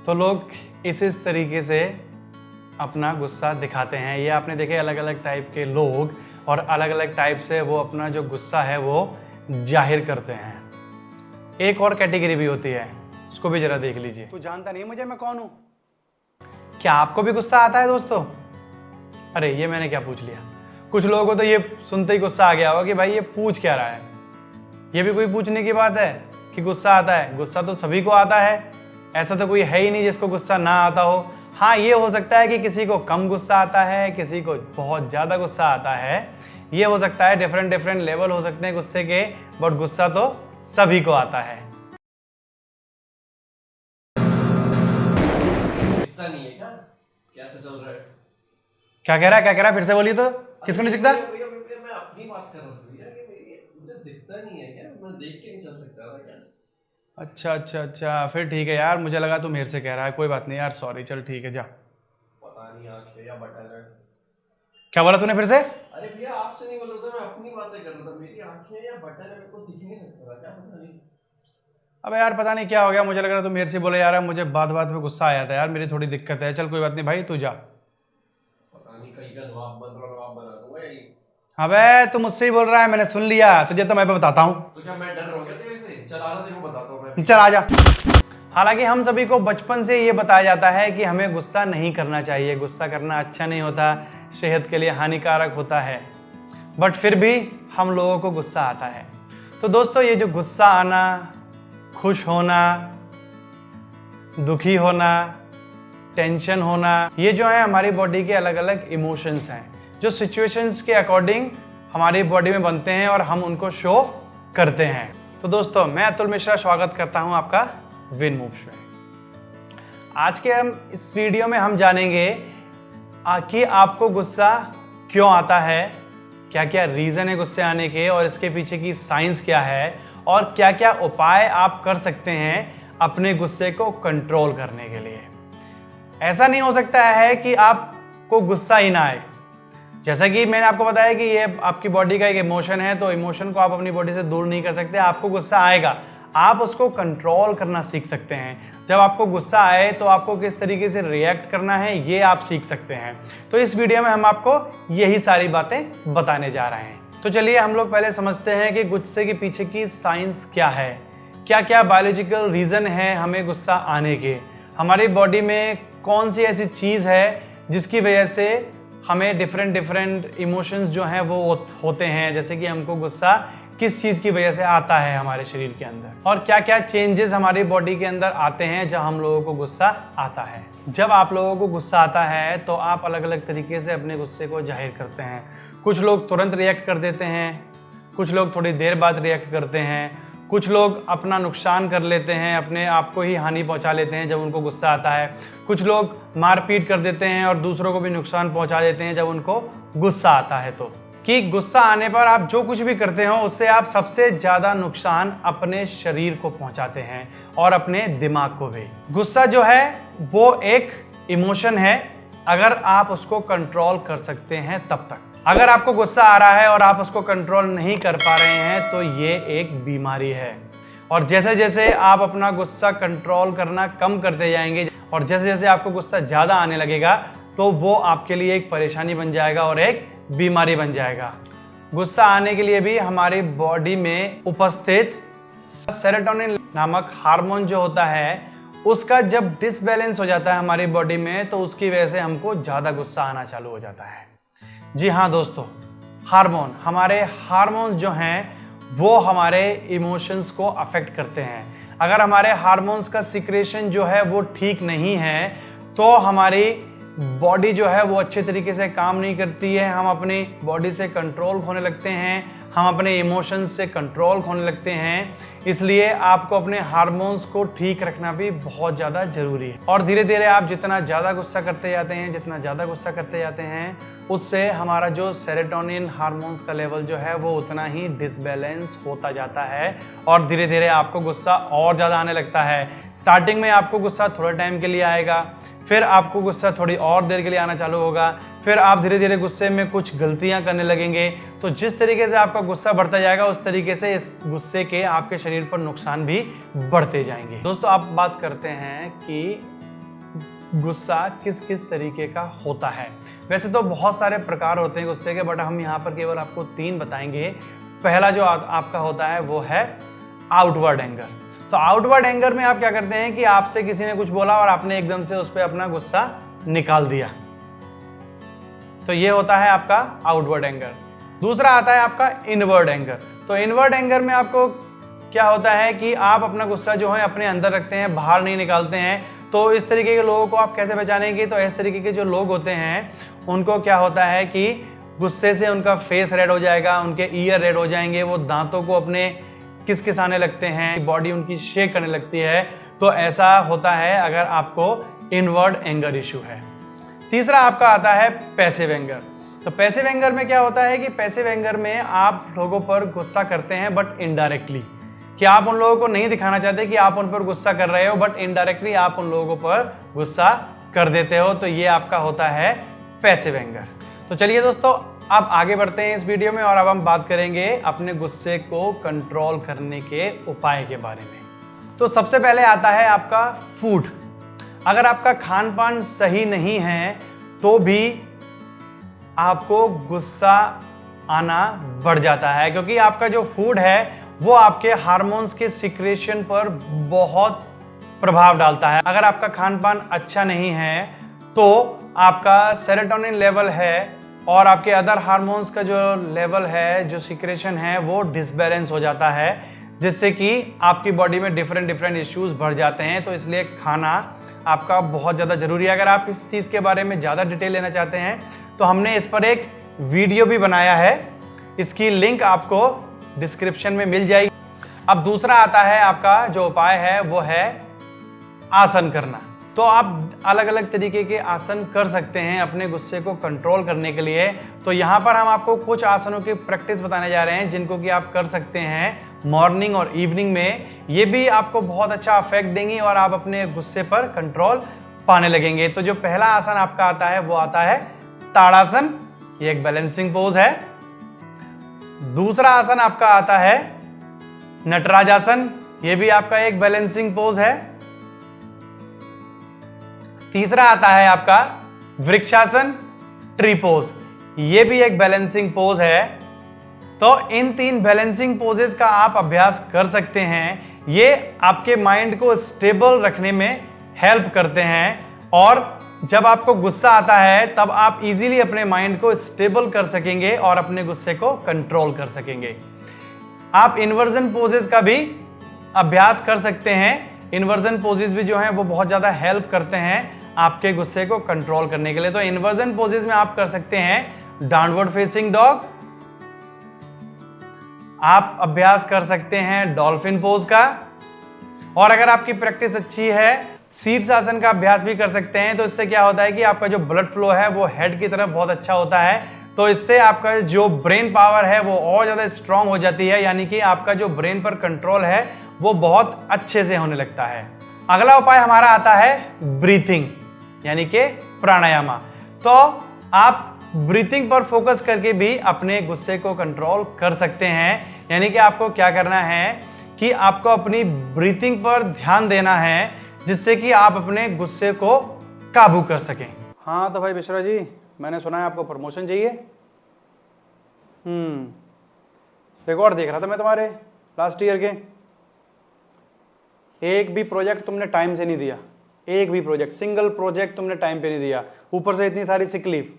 तो लोग इस तरीके से अपना गुस्सा दिखाते हैं। ये आपने देखे अलग अलग टाइप के लोग और अलग अलग टाइप से वो अपना जो गुस्सा है वो जाहिर करते हैं। एक और कैटेगरी भी होती है, उसको भी जरा देख लीजिए। तू जानता नहीं मुझे, मैं कौन हूं? क्या आपको भी गुस्सा आता है दोस्तों? अरे ये मैंने क्या पूछ लिया। कुछ लोगों को तो ये सुनते ही गुस्सा आ गया होगा कि भाई ये पूछ क्या रहा है। ये भी कोई पूछने की बात है कि गुस्सा आता है? गुस्सा तो सभी को आता है, ऐसा तो कोई है ही नहीं जिसको गुस्सा ना आता हो। हाँ, ये हो सकता है कि किसी को कम गुस्सा आता है, किसी को बहुत ज़्यादा गुस्सा आता है। ये हो सकता है, डिफरेंट डिफरेंट लेवल हो सकते हैं गुस्से के, बट गुस्सा तो सभी को आता है। दिखता नहीं है क्या? कैसे चल रहा है? क्या कह रहा है? क्या कह रहा है? फिर से बोलिए तो। किसको नहीं दिखता? भैया मैं अपनी बात कर रहा हूँ भैया कि मुझे दिखता नहीं है क्या? मैं देख के नहीं चल सकता था क्या? अच्छा, फिर ठीक है यार, मुझे लगा तू मेरे से कह रहा है। कोई बात नहीं यार, सॉरी, चल ठीक है, जा। पता नहीं आँख है या बटन है। क्या बोला तूने फिर से? अरे भैया आपसे नहीं बोल रहा था, मैं अपनी बातें कर रहा था। मेरी आँखें या बटन है, मेरे को दिख नहीं सकता था क्या? पता नहीं। अबे यार पता नहीं क्या हो गया, मुझे लग रहा तू मेरे से बोले यार, मुझे बात बात पे गुस्सा आया था यार, मेरी थोड़ी दिक्कत है। चल कोई बात नहीं भाई, तू जा। पता नहीं कहीं का नवाब बना दूंगा यही। अबे तू मुझसे ही बोल रहा है, मैंने सुन लिया तुझे, तो मैं बताता हूँ। तो क्या मैं डर रहा हूँ क्या तेरे से? चल आना, तेरे को बताता हूँ मैं। चल आ जा। हालांकि हम सभी को बचपन से ये बताया जाता है कि हमें गुस्सा नहीं करना चाहिए, गुस्सा करना अच्छा नहीं होता, सेहत के लिए हानिकारक होता है, बट फिर भी हम लोगों को गुस्सा आता है। तो दोस्तों, ये जो गुस्सा आना, खुश होना, दुखी होना, टेंशन होना, ये जो है हमारी बॉडी के अलग अलग इमोशंस हैं जो सिचुएशंस के अकॉर्डिंग हमारी बॉडी में बनते हैं और हम उनको शो करते हैं। तो दोस्तों, मैं अतुल मिश्रा स्वागत करता हूं आपका विन मूव्स में। आज के इस वीडियो में हम जानेंगे कि आपको गुस्सा क्यों आता है, क्या क्या रीज़न है गुस्से आने के और इसके पीछे की साइंस क्या है, और क्या क्या उपाय आप कर सकते हैं अपने गुस्से को कंट्रोल करने के लिए। ऐसा नहीं हो सकता है कि आपको गुस्सा ही ना आए। जैसा कि मैंने आपको बताया कि ये आपकी बॉडी का एक इमोशन है, तो इमोशन को आप अपनी बॉडी से दूर नहीं कर सकते। आपको गुस्सा आएगा, आप उसको कंट्रोल करना सीख सकते हैं। जब आपको गुस्सा आए तो आपको किस तरीके से रिएक्ट करना है ये आप सीख सकते हैं। तो इस वीडियो में हम आपको यही सारी बातें बताने जा रहे हैं। तो चलिए हम लोग पहले समझते हैं कि गुस्से के पीछे की साइंस क्या है, क्या क्या बायोलॉजिकल रीज़न है हमें गुस्सा आने के, हमारी बॉडी में कौन सी ऐसी चीज़ है जिसकी वजह से हमें डिफरेंट इमोशंस जो हैं वो होते हैं, जैसे कि हमको गुस्सा किस चीज़ की वजह से आता है हमारे शरीर के अंदर, और क्या क्या चेंजेस हमारी बॉडी के अंदर आते हैं जब हम लोगों को गुस्सा आता है। जब आप लोगों को गुस्सा आता है तो आप अलग अलग तरीके से अपने गुस्से को जाहिर करते हैं। कुछ लोग तुरंत रिएक्ट कर देते हैं, कुछ लोग थोड़ी देर बाद रिएक्ट करते हैं, कुछ लोग अपना नुकसान कर लेते हैं, अपने आप को ही हानि पहुंचा लेते हैं जब उनको गुस्सा आता है, कुछ लोग मारपीट कर देते हैं और दूसरों को भी नुकसान पहुंचा देते हैं जब उनको गुस्सा आता है। तो कि गुस्सा आने पर आप जो कुछ भी करते हो उससे आप सबसे ज़्यादा नुकसान अपने शरीर को पहुंचाते हैं और अपने दिमाग को भी। गुस्सा जो है वो एक इमोशन है, अगर आप उसको कंट्रोल कर सकते हैं तब तक। अगर आपको गुस्सा आ रहा है और आप उसको कंट्रोल नहीं कर पा रहे हैं तो ये एक बीमारी है। और जैसे जैसे आप अपना गुस्सा कंट्रोल करना कम करते जाएंगे और जैसे जैसे आपको गुस्सा ज़्यादा आने लगेगा तो वो आपके लिए एक परेशानी बन जाएगा और एक बीमारी बन जाएगा। गुस्सा आने के लिए भी हमारी बॉडी में उपस्थित सेरोटोनिन नामक हार्मोन जो होता है उसका जब डिसबैलेंस हो जाता है हमारी बॉडी में तो उसकी वजह से हमको ज़्यादा गुस्सा आना चालू हो जाता है। जी हाँ दोस्तों, हार्मोन, हमारे हार्मोन्स जो हैं वो हमारे इमोशंस को अफेक्ट करते हैं। अगर हमारे हार्मोन्स का सिक्रेशन जो है वो ठीक नहीं है तो हमारी बॉडी जो है वो अच्छे तरीके से काम नहीं करती है, हम अपनी बॉडी से कंट्रोल खोने लगते हैं, हम अपने इमोशंस से कंट्रोल खोने लगते हैं। इसलिए आपको अपने हार्मोन्स को ठीक रखना भी बहुत ज़्यादा ज़रूरी है। और धीरे धीरे आप जितना ज़्यादा गुस्सा करते जाते हैं उससे हमारा जो सेरोटोनिन हार्मोन्स का लेवल जो है वो उतना ही डिसबैलेंस होता जाता है और धीरे धीरे आपको गुस्सा और ज़्यादा आने लगता है। स्टार्टिंग में आपको गुस्सा थोड़े टाइम के लिए आएगा, फिर आपको गुस्सा थोड़ी और देर के लिए आना चालू होगा, फिर आप धीरे धीरे गुस्से में कुछ गलतियां करने लगेंगे। तो जिस तरीके से आपका गुस्सा बढ़ता जाएगा उस तरीके से इस गुस्से के आपके शरीर पर नुकसान भी बढ़ते जाएंगे। दोस्तों, आप बात करते हैं कि गुस्सा किस किस तरीके का होता है। वैसे तो बहुत सारे प्रकार होते हैं गुस्से के, बट हम यहाँ पर केवल आपको 3 बताएंगे। पहला जो आपका होता है वो है आउटवर्ड एंगर। तो आउटवर्ड एंगर में आप क्या करते हैं कि आपसे किसी ने कुछ बोला और आपने एकदम से उस पर अपना गुस्सा निकाल दिया, तो ये होता है आपका आउटवर्ड एंगर। दूसरा आता है आपका इनवर्ड एंगर। तो इनवर्ड एंगर में आपको क्या होता है कि आप अपना गुस्सा जो है अपने अंदर रखते हैं, बाहर नहीं निकालते हैं। तो इस तरीके के लोगों को आप कैसे पहचानेंगे? तो इस तरीके के जो लोग होते हैं उनको क्या होता है कि गुस्से से उनका फेस रेड हो जाएगा, उनके ईयर रेड हो जाएंगे, वो दांतों को अपने किसकिसाने लगते हैं, बॉडी उनकी शेक करने लगती है। तो ऐसा होता है अगर आपको इनवर्ड एंगर इशू है। तीसरा आपका आता है पैसिव एंगर। तो पैसिव एंगर में क्या होता है कि पैसिव एंगर में आप लोगों पर गुस्सा करते हैं बट इनडायरेक्टली, कि आप उन लोगों को नहीं दिखाना चाहते कि आप उन पर गुस्सा कर रहे हो, बट इनडायरेक्टली आप उन लोगों पर गुस्सा कर देते हो। तो ये आपका होता है पैसिव एंगर। तो चलिए दोस्तों, अब आगे बढ़ते हैं इस वीडियो में और अब हम बात करेंगे अपने गुस्से को कंट्रोल करने के उपाय के बारे में। तो सबसे पहले आता है आपका फूड। अगर आपका खान पान सही नहीं है तो भी आपको गुस्सा आना बढ़ जाता है, क्योंकि आपका जो फूड है वो आपके हार्मोन्स के सिक्रेशन पर बहुत प्रभाव डालता है। अगर आपका खान पान अच्छा नहीं है तो आपका सेरोटोनिन लेवल है और आपके अदर हार्मोन्स का जो लेवल है, जो सिक्रेशन है, वो डिसबैलेंस हो जाता है, जिससे कि आपकी बॉडी में डिफरेंट इश्यूज बढ़ जाते हैं। तो इसलिए खाना आपका बहुत ज़्यादा जरूरी है। अगर आप इस चीज़ के बारे में ज़्यादा डिटेल लेना चाहते हैं तो हमने इस पर एक वीडियो भी बनाया है, इसकी लिंक आपको डिस्क्रिप्शन में मिल जाएगी। अब दूसरा आता है आपका जो उपाय है वो है आसन करना। तो आप अलग अलग तरीके के आसन कर सकते हैं अपने गुस्से को कंट्रोल करने के लिए। तो यहाँ पर हम आपको कुछ आसनों की प्रैक्टिस बताने जा रहे हैं जिनको कि आप कर सकते हैं मॉर्निंग और इवनिंग में। ये भी आपको बहुत अच्छा इफेक्ट देंगी और आप अपने गुस्से पर कंट्रोल पाने लगेंगे। तो जो पहला आसन आपका आता है वो आता है ताड़ासन। ये एक बैलेंसिंग पोज है। दूसरा आसन आपका आता है नटराजासन। ये भी आपका एक बैलेंसिंग पोज है। तीसरा आता है आपका वृक्षासन, ट्री पोज। ये भी एक बैलेंसिंग पोज है। तो इन 3 बैलेंसिंग पोजेस का आप अभ्यास कर सकते हैं। ये आपके माइंड को स्टेबल रखने में हेल्प करते हैं और जब आपको गुस्सा आता है तब आप इजीली अपने माइंड को स्टेबल कर सकेंगे और अपने गुस्से को कंट्रोल कर सकेंगे। आप इन्वर्जन पोजेस का भी अभ्यास कर सकते हैं। इन्वर्जन पोजेस भी जो हैं वो बहुत ज़्यादा हेल्प करते हैं आपके गुस्से को कंट्रोल करने के लिए। तो इन्वर्जन पोजेस में आप कर सकते हैं डाउनवर्ड फेसिंग डॉग, आप अभ्यास कर सकते हैं डॉल्फिन पोज का, और अगर आपकी प्रैक्टिस अच्छी है शीर्षासन का अभ्यास भी कर सकते हैं। तो इससे क्या होता है कि आपका जो ब्लड फ्लो है वो हेड की तरफ बहुत अच्छा होता है। तो इससे आपका जो ब्रेन पावर है वो और ज्यादा स्ट्रांग हो जाती है, यानी कि आपका जो ब्रेन पर कंट्रोल है वो बहुत अच्छे से होने लगता है। अगला उपाय हमारा आता है ब्रीथिंग, यानी कि प्राणायामा। तो आप ब्रीथिंग पर फोकस करके भी अपने गुस्से को कंट्रोल कर सकते हैं। यानी कि आपको क्या करना है कि आपको अपनी ब्रीथिंग पर ध्यान देना है, जिससे कि आप अपने गुस्से को काबू कर सकें। हाँ तो भाई मिश्रा जी, मैंने सुना है आपको प्रमोशन चाहिए। रिकॉर्ड देख रहा था मैं तुम्हारे लास्ट ईयर के, एक भी प्रोजेक्ट तुमने टाइम से नहीं दिया, एक भी प्रोजेक्ट, सिंगल प्रोजेक्ट तुमने टाइम पे नहीं दिया। ऊपर से इतनी सारी सिक लीव,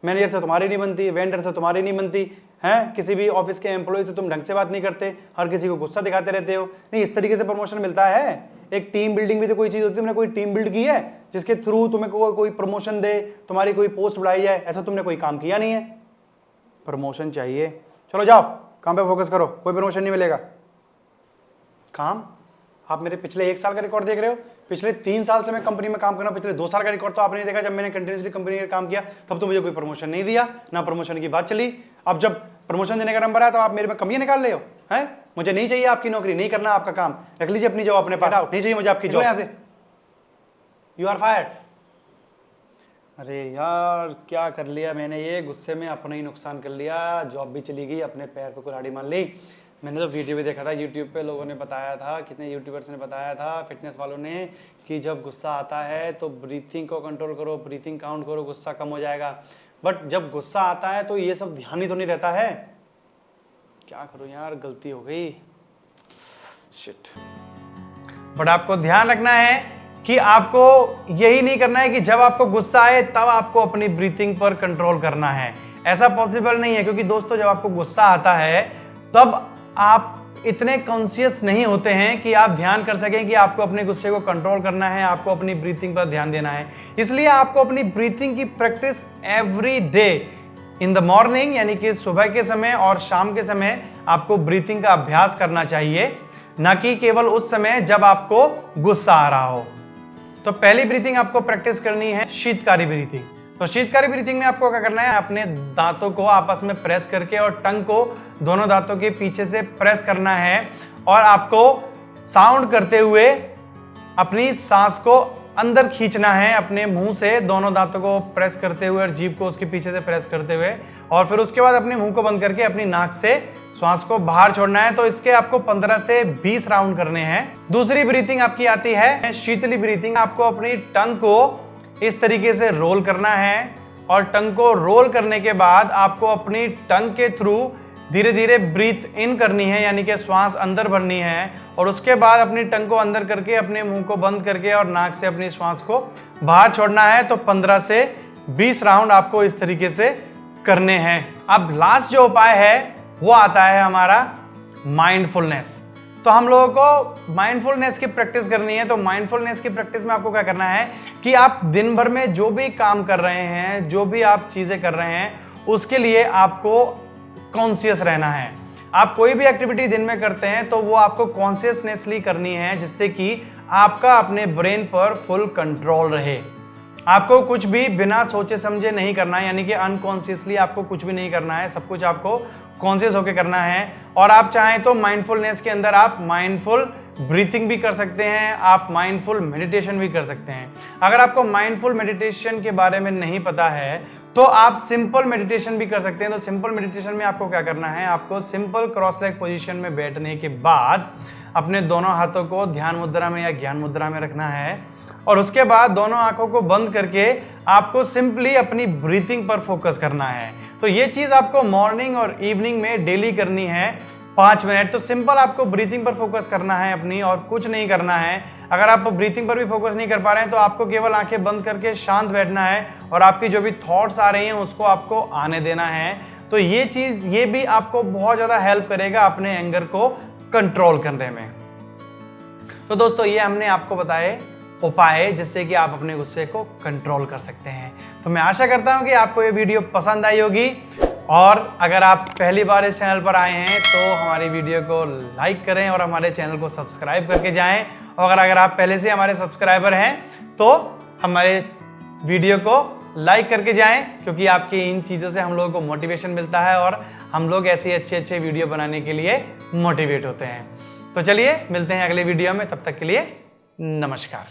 मैनेजर से तुम्हारी नहीं बनती, वेंडर से तुम्हारी नहीं बनती हैं, किसी भी ऑफिस के एम्प्लॉय से तुम ढंग से बात नहीं करते, हर किसी को गुस्सा दिखाते रहते हो। नहीं, इस तरीके से प्रमोशन मिलता है? एक टीम बिल्डिंग भी तो कोई चीज होती है। तुमने कोई टीम बिल्ड की है जिसके थ्रू तुम्हें कोई प्रमोशन दे, तुम्हारी कोई पोस्ट बढ़ाई जाए? ऐसा तुमने कोई काम किया नहीं है। प्रमोशन चाहिए, चलो जाओ काम पे फोकस करो, कोई प्रमोशन नहीं मिलेगा। काम? आप मेरे पिछले 1 साल का रिकॉर्ड देख रहे हो? पिछले 3 साल से मैं कंपनी में काम कर रहा हूं, पिछले 2 साल का रिकॉर्ड तो आपने नहीं देखा। जब मैंने कंटिन्यूसली कंपनी में काम किया तब तो मुझे कोई प्रमोशन नहीं दिया, ना प्रमोशन की बात चली। अब जब प्रमोशन देने का नंबर आया तो आप मेरे में कमियां निकाल रहे हो हैं? मुझे नहीं चाहिए आपकी नौकरी, नहीं करना आपका काम, रख लीजिए अपनी जॉब अपने पास। नहीं चाहिए मुझे आपकी जॉब, यहां से यू आर फायर्ड। अरे यार क्या कर लिया मैंने, ये गुस्से में अपना ही नुकसान कर लिया। जॉब भी चली गई, अपने पैर पे कुल्हाड़ी मार ली। मैंने तो वीडियो भी देखा था यूट्यूब पे, लोगों ने बताया था, कितने यूट्यूबर्स ने बताया था, फिटनेस वालों ने, कि जब गुस्सा आता है तो ब्रीथिंग को कंट्रोल करो, ब्रीथिंग काउंट करो, गुस्सा कम हो जाएगा। बट जब गुस्सा आता है तो ये सब ध्यान ही तो नहीं रहता है। क्या करूं यार, गलती हो गई, शिट। बट आपको ध्यान रखना है कि आपको यही नहीं करना है कि जब आपको गुस्सा आए तब आपको अपनी ब्रीथिंग पर कंट्रोल करना है। ऐसा पॉसिबल नहीं है, क्योंकि दोस्तों जब आपको गुस्सा आता है तब आप इतने कॉन्शियस नहीं होते हैं कि आप ध्यान कर सकें कि आपको अपने गुस्से को कंट्रोल करना है, आपको अपनी ब्रीथिंग पर ध्यान देना है। इसलिए आपको अपनी ब्रीथिंग की practice every day in the morning, यानी कि सुबह के समय और शाम के समय आपको ब्रीथिंग का अभ्यास करना चाहिए, न कि केवल उस समय जब आपको गुस्सा आ रहा हो। तो पहली ब्रीथिंग आपको प्रैक्टिस करनी है शीतकारी ब्रीथिंग। तो शीतकारी ब्रीथिंग में आपको क्या करना है, अपने दांतों को आपस में प्रेस करके और टंग को दोनों दांतों के पीछे से प्रेस करना है, और आपको साउंड करते हुए अपनी सांस को अंदर खींचना है अपने मुंह से, दोनों दांतों को प्रेस करते हुए और जीभ को उसके पीछे से प्रेस करते हुए, और फिर उसके बाद अपने मुंह को बंद करके अपनी नाक से श्वास को बाहर छोड़ना है। तो इसके आपको 15 से 20 राउंड करने हैं। दूसरी ब्रीथिंग आपकी आती है शीतली ब्रीथिंग। आपको अपनी टंग को इस तरीके से रोल करना है, और टंग को रोल करने के बाद आपको अपनी टंग के थ्रू धीरे धीरे ब्रीथ इन करनी है, यानी कि श्वास अंदर भरनी है, और उसके बाद अपनी टंग को अंदर करके अपने मुंह को बंद करके और नाक से अपनी श्वास को बाहर छोड़ना है। तो 15 से 20 राउंड आपको इस तरीके से करने हैं। अब लास्ट जो उपाय है वो आता है हमारा माइंडफुलनेस। तो हम लोगों को माइंडफुलनेस की प्रैक्टिस करनी है। तो माइंडफुलनेस की प्रैक्टिस में आपको क्या करना है कि आप दिन भर में जो भी काम कर रहे हैं, जो भी आप चीजें कर रहे हैं, उसके लिए आपको कॉन्शियस रहना है। आप कोई भी एक्टिविटी दिन में करते हैं तो वो आपको कॉन्शियसनेसली करनी है, जिससे कि आपका अपने ब्रेन पर फुल कंट्रोल रहे। आपको कुछ भी बिना सोचे समझे नहीं करना है, यानी कि अनकॉन्शियसली आपको कुछ भी नहीं करना है, सब कुछ आपको कॉन्शियस होकर करना है। और आप चाहें तो माइंडफुलनेस के अंदर आप माइंडफुल ब्रीथिंग भी कर सकते हैं, आप माइंडफुल मेडिटेशन भी कर सकते हैं। अगर आपको माइंडफुल मेडिटेशन के बारे में नहीं पता है तो आप सिंपल मेडिटेशन भी कर सकते हैं। तो सिंपल मेडिटेशन में आपको क्या करना है, आपको सिंपल क्रॉस लेग पोजीशन में बैठने के बाद अपने दोनों हाथों को ध्यान मुद्रा में या ज्ञान मुद्रा में रखना है, और उसके बाद दोनों आंखों को बंद करके आपको सिंपली अपनी ब्रीथिंग पर फोकस करना है। तो ये चीज आपको मॉर्निंग और इवनिंग में डेली करनी है 5 मिनट। तो सिंपल आपको ब्रीथिंग पर फोकस करना है अपनी, और कुछ नहीं करना है। अगर आप ब्रीथिंग पर भी फोकस नहीं कर पा रहे हैं तो आपको केवल आंखें बंद करके शांत बैठना है, और आपकी जो भी थॉट्स आ रही हैं उसको आपको आने देना है। तो ये चीज, ये भी आपको बहुत ज्यादा हेल्प करेगा अपने एंगर को कंट्रोल करने में। तो दोस्तों ये हमने आपको बताए उपाय जिससे कि आप अपने गुस्से को कंट्रोल कर सकते हैं। तो मैं आशा करता हूं कि आपको ये वीडियो पसंद आई होगी, और अगर आप पहली बार इस चैनल पर आए हैं तो हमारी वीडियो को लाइक करें और हमारे चैनल को सब्सक्राइब करके जाएं। और अगर आप पहले से हमारे सब्सक्राइबर हैं तो हमारे वीडियो को लाइक करके जाएं, क्योंकि आपकी इन चीज़ों से हम लोगों को मोटिवेशन मिलता है और हम लोग ऐसे अच्छे वीडियो बनाने के लिए मोटिवेट होते हैं। तो चलिए मिलते हैं अगले वीडियो में, तब तक के लिए नमस्कार।